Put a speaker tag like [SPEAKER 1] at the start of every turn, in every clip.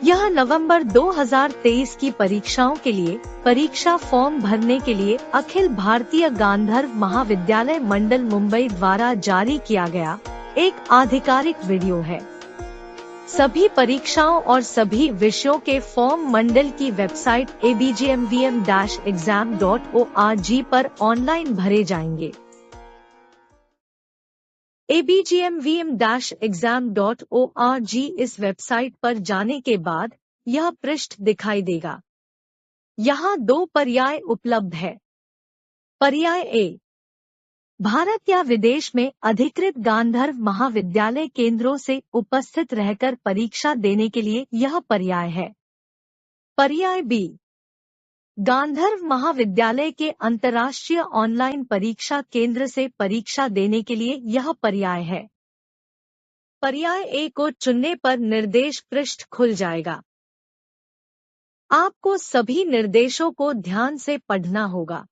[SPEAKER 1] यह नवंबर 2023 की परीक्षाओं के लिए परीक्षा फॉर्म भरने के लिए अखिल भारतीय गांधर्व महाविद्यालय मंडल मुंबई द्वारा जारी किया गया एक आधिकारिक वीडियो है। सभी परीक्षाओं और सभी विषयों के फॉर्म मंडल की वेबसाइट abgmvm-exam.org पर ऑनलाइन भरे जाएंगे। abgmvm-exam.org इस वेबसाइट पर जाने के बाद यह पृष्ठ दिखाई देगा। यहाँ 2 पर्याय उपलब्ध है। पर्याय ए, भारत या विदेश में अधिकृत गांधर्व महाविद्यालय केंद्रों से उपस्थित रहकर परीक्षा देने के लिए यह पर्याय है। पर्याय बी, गांधर्व महाविद्यालय के अंतर्राष्ट्रीय ऑनलाइन परीक्षा केंद्र से परीक्षा देने के लिए यह पर्याय है। पर्याय ए को चुनने पर निर्देश पृष्ठ खुल जाएगा। आपको सभी निर्देशों को ध्यान से पढ़ना होगा।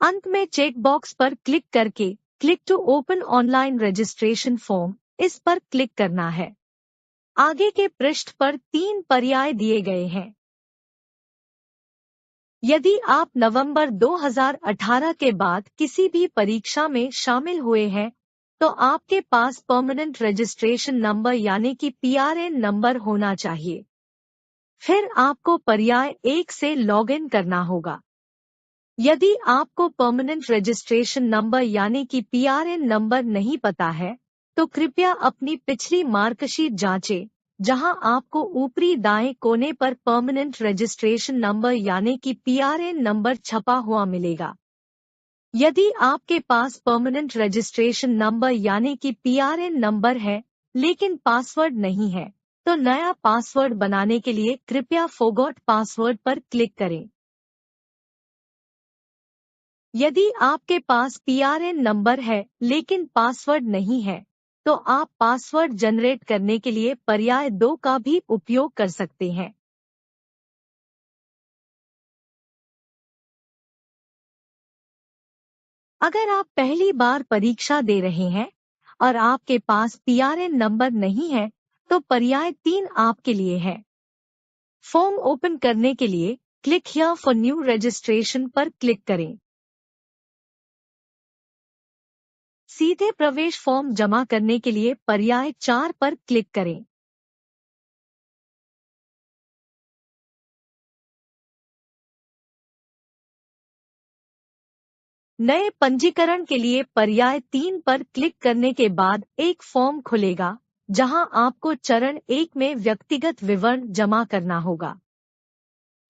[SPEAKER 1] अंत में चेक बॉक्स पर क्लिक करके click to open online registration form इस पर क्लिक करना है। आगे के पृष्ठ पर 3 पर्याय दिए गए हैं। यदि आप नवंबर 2018 के बाद किसी भी परीक्षा में शामिल हुए हैं, तो आपके पास परमानेंट रजिस्ट्रेशन नंबर यानी कि PRN नंबर होना चाहिए। फिर आपको पर्याय 1 से लॉगिन करना होगा। यदि आपको परमानेंट रजिस्ट्रेशन नंबर यानी कि PRN नंबर नहीं पता है, तो कृपया अपनी पिछली मार्कशीट जांचें, जहां आपको ऊपरी दाएं कोने पर परमानेंट रजिस्ट्रेशन नंबर यानी कि PRN नंबर छपा हुआ मिलेगा। यदि आपके पास परमानेंट रजिस्ट्रेशन नंबर यानी कि PRN नंबर है, लेकिन पासवर्ड नहीं है, तो नया पासवर्ड बनाने के लिए कृपया फॉरगॉट पासवर्ड पर क्लिक करें। यदि आपके पास PRN नंबर है लेकिन पासवर्ड नहीं है, तो आप पासवर्ड जनरेट करने के लिए पर्याय 2 का भी उपयोग कर सकते हैं। अगर आप पहली बार परीक्षा दे रहे हैं और आपके पास PRN नंबर नहीं है, तो पर्याय 3 आपके लिए है। फॉर्म ओपन करने के लिए click here for new registration पर क्लिक करें। सीधे प्रवेश फॉर्म जमा करने के लिए पर्याय 4 पर क्लिक करें। नए पंजीकरण के लिए पर्याय 3 पर क्लिक करने के बाद एक फॉर्म खुलेगा, जहां आपको चरण 1 में व्यक्तिगत विवरण जमा करना होगा।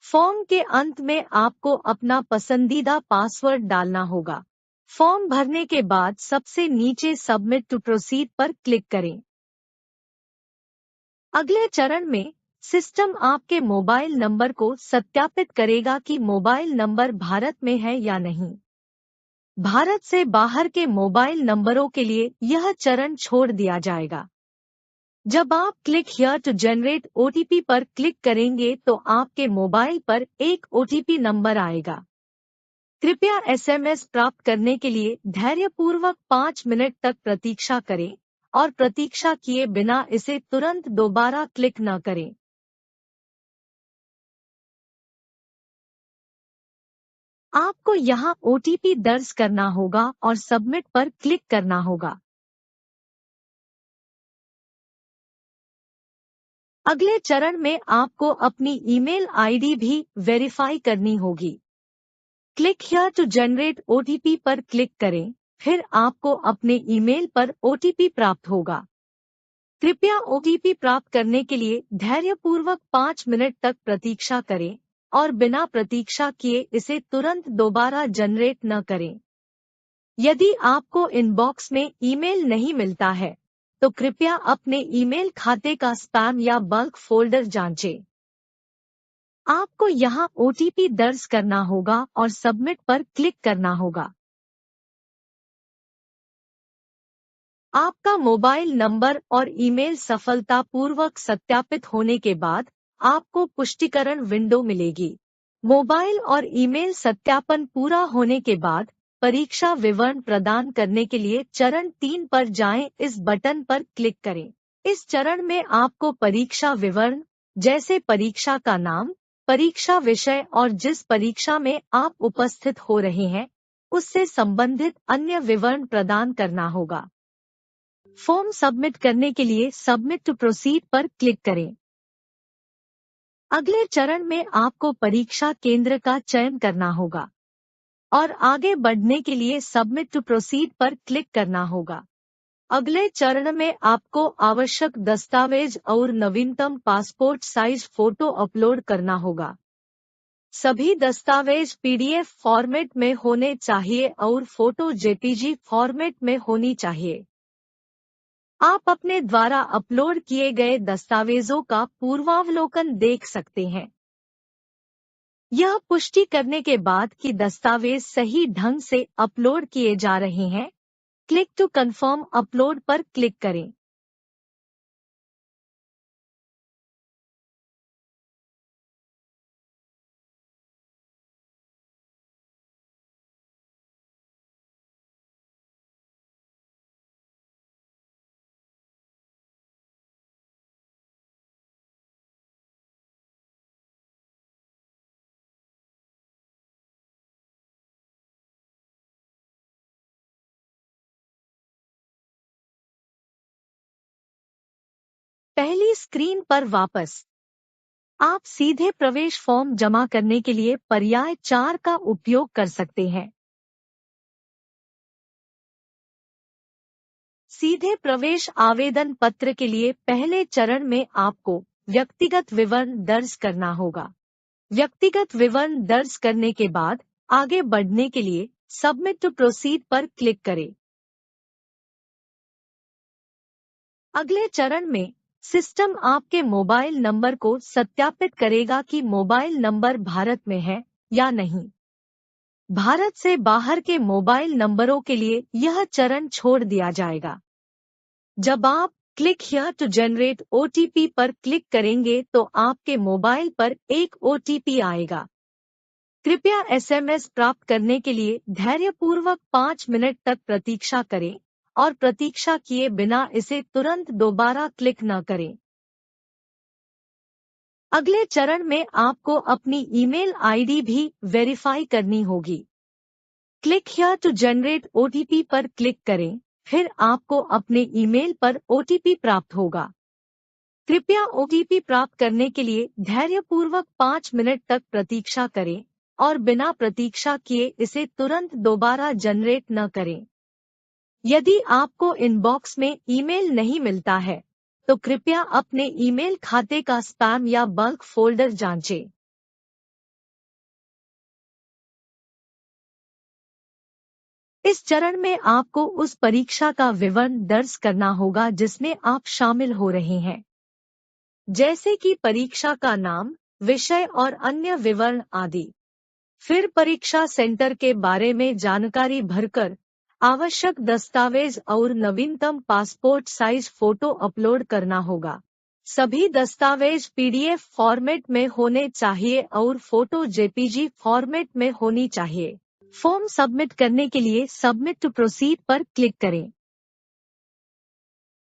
[SPEAKER 1] फॉर्म के अंत में आपको अपना पसंदीदा पासवर्ड डालना होगा। फॉर्म भरने के बाद सबसे नीचे सबमिट टू प्रोसीड पर क्लिक करें। अगले चरण में सिस्टम आपके मोबाइल नंबर को सत्यापित करेगा कि मोबाइल नंबर भारत में है या नहीं। भारत से बाहर के मोबाइल नंबरों के लिए यह चरण छोड़ दिया जाएगा। जब आप click here to generate OTP पर क्लिक करेंगे तो आपके मोबाइल पर एक OTP नंबर आएगा। कृपया SMS प्राप्त करने के लिए धैर्यपूर्वक 5 मिनट तक प्रतीक्षा करें और प्रतीक्षा किए बिना इसे तुरंत दोबारा क्लिक न करें। आपको यहाँ OTP दर्ज करना होगा और सबमिट पर क्लिक करना होगा। अगले चरण में आपको अपनी ईमेल आईडी भी वेरीफाई करनी होगी। Click here to generate OTP पर क्लिक करें, फिर आपको अपने ईमेल पर OTP प्राप्त होगा। कृपया OTP प्राप्त करने के लिए धैर्यपूर्वक 5 मिनट तक प्रतीक्षा करें और बिना प्रतीक्षा किए इसे तुरंत दोबारा जनरेट न करें। यदि आपको इनबॉक्स में ईमेल नहीं मिलता है, तो कृपया अपने ईमेल खाते का स्पैम या बल्क फोल्डर जांचें। आपको यहाँ OTP दर्ज करना होगा और सबमिट पर क्लिक करना होगा। आपका मोबाइल नंबर और ईमेल सफलतापूर्वक सत्यापित होने के बाद आपको पुष्टिकरण विंडो मिलेगी। मोबाइल और ईमेल सत्यापन पूरा होने के बाद परीक्षा विवरण प्रदान करने के लिए चरण 3 पर जाएं, इस बटन पर क्लिक करें। इस चरण में आपको परीक्षा विवरण जैसे परीक्षा का नाम, परीक्षा विषय और जिस परीक्षा में आप उपस्थित हो रहे हैं उससे संबंधित अन्य विवरण प्रदान करना होगा। फॉर्म सबमिट करने के लिए सबमिट टू प्रोसीड पर क्लिक करें। अगले चरण में आपको परीक्षा केंद्र का चयन करना होगा और आगे बढ़ने के लिए सबमिट टू प्रोसीड पर क्लिक करना होगा। अगले चरण में आपको आवश्यक दस्तावेज और नवीनतम पासपोर्ट साइज फोटो अपलोड करना होगा। सभी दस्तावेज पीडीएफ फॉर्मेट में होने चाहिए और फोटो जेपीजी फॉर्मेट में होनी चाहिए। आप अपने द्वारा अपलोड किए गए दस्तावेजों का पूर्वावलोकन देख सकते हैं। यह पुष्टि करने के बाद कि दस्तावेज सही ढंग से अपलोड किए जा रहे हैं, क्लिक टू कंफर्म अपलोड पर क्लिक करें। पहली स्क्रीन पर वापस आप सीधे प्रवेश फॉर्म जमा करने के लिए पर्याय 4 का उपयोग कर सकते हैं। सीधे प्रवेश आवेदन पत्र के लिए पहले चरण में आपको व्यक्तिगत विवरण दर्ज करना होगा। व्यक्तिगत विवरण दर्ज करने के बाद आगे बढ़ने के लिए सबमिट टू प्रोसीड पर क्लिक करें। अगले चरण में सिस्टम आपके मोबाइल नंबर को सत्यापित करेगा कि मोबाइल नंबर भारत में है या नहीं। भारत से बाहर के मोबाइल नंबरों के लिए यह चरण छोड़ दिया जाएगा। जब आप click here to generate OTP पर क्लिक करेंगे तो आपके मोबाइल पर एक ओटीपी आएगा। कृपया एसएमएस प्राप्त करने के लिए धैर्यपूर्वक 5 मिनट तक प्रतीक्षा करें और प्रतीक्षा किए बिना इसे तुरंत दोबारा क्लिक न करें। अगले चरण में आपको अपनी ईमेल आईडी भी वेरीफाई करनी होगी। Click here to generate OTP पर क्लिक करें, फिर आपको अपने ईमेल पर ओटीपी प्राप्त होगा। कृपया ओटीपी प्राप्त करने के लिए धैर्यपूर्वक 5 मिनट तक प्रतीक्षा करें और बिना प्रतीक्षा किए इसे तुरंत दोबारा जनरेट न करें। यदि आपको इनबॉक्स में ईमेल नहीं मिलता है, तो कृपया अपने ईमेल खाते का स्पैम या बल्क फोल्डर जांचें। इस चरण में आपको उस परीक्षा का विवरण दर्ज करना होगा जिसमें आप शामिल हो रहे हैं, जैसे कि परीक्षा का नाम, विषय और अन्य विवरण आदि। फिर परीक्षा सेंटर के बारे में जानकारी भरकर आवश्यक दस्तावेज और नवीनतम पासपोर्ट साइज फोटो अपलोड करना होगा। सभी दस्तावेज पीडीएफ फॉर्मेट में होने चाहिए और फोटो जेपीजी फॉर्मेट में होनी चाहिए। फॉर्म सबमिट करने के लिए सबमिट टू प्रोसीड पर क्लिक करें।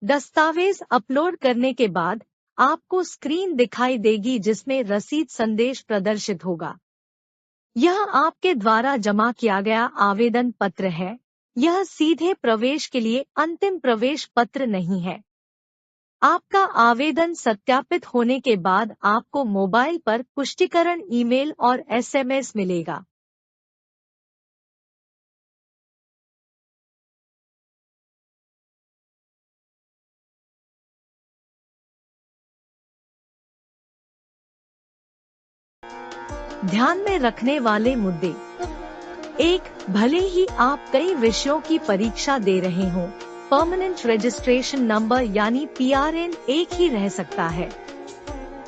[SPEAKER 1] दस्तावेज अपलोड करने के बाद आपको स्क्रीन दिखाई देगी जिसमें रसीद संदेश प्रदर्शित होगा। यह आपके द्वारा जमा किया गया आवेदन पत्र है। यह सीधे प्रवेश के लिए अंतिम प्रवेश पत्र नहीं है। आपका आवेदन सत्यापित होने के बाद आपको मोबाइल पर पुष्टिकरण ईमेल और एसएमएस मिलेगा। ध्यान में रखने वाले मुद्दे। 1. भले ही आप कई विषयों की परीक्षा दे रहे हों, परमानेंट रजिस्ट्रेशन नंबर यानी पीआरएन एक ही रह सकता है।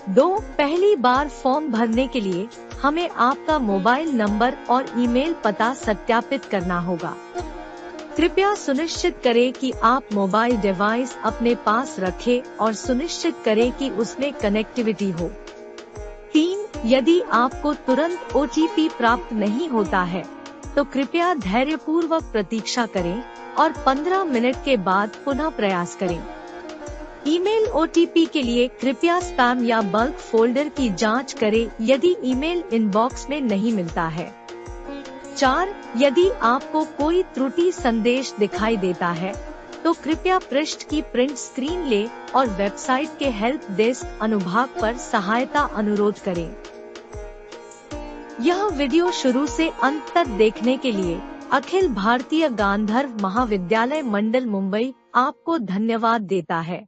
[SPEAKER 1] 2. पहली बार फॉर्म भरने के लिए हमें आपका मोबाइल नंबर और ईमेल पता सत्यापित करना होगा। कृपया सुनिश्चित करें कि आप मोबाइल डिवाइस अपने पास रखें और सुनिश्चित करें कि उसमें कनेक्टिविटी हो। 3. यदि आपको तुरंत ओटीपी प्राप्त नहीं होता है, तो कृपया धैर्यपूर्वक प्रतीक्षा करें और 15 मिनट के बाद पुनः प्रयास करें। ईमेल ओटीपी के लिए कृपया स्पैम या बल्क फोल्डर की जांच करें यदि ईमेल इनबॉक्स में नहीं मिलता है। 4. यदि आपको कोई त्रुटि संदेश दिखाई देता है तो कृपया पृष्ठ की प्रिंट स्क्रीन लें और वेबसाइट के हेल्प डेस्क अनुभाग पर सहायता अनुरोध करें। यह वीडियो शुरू से अंत तक देखने के लिए अखिल भारतीय गांधर्व महाविद्यालय मंडल मुंबई आपको धन्यवाद देता है।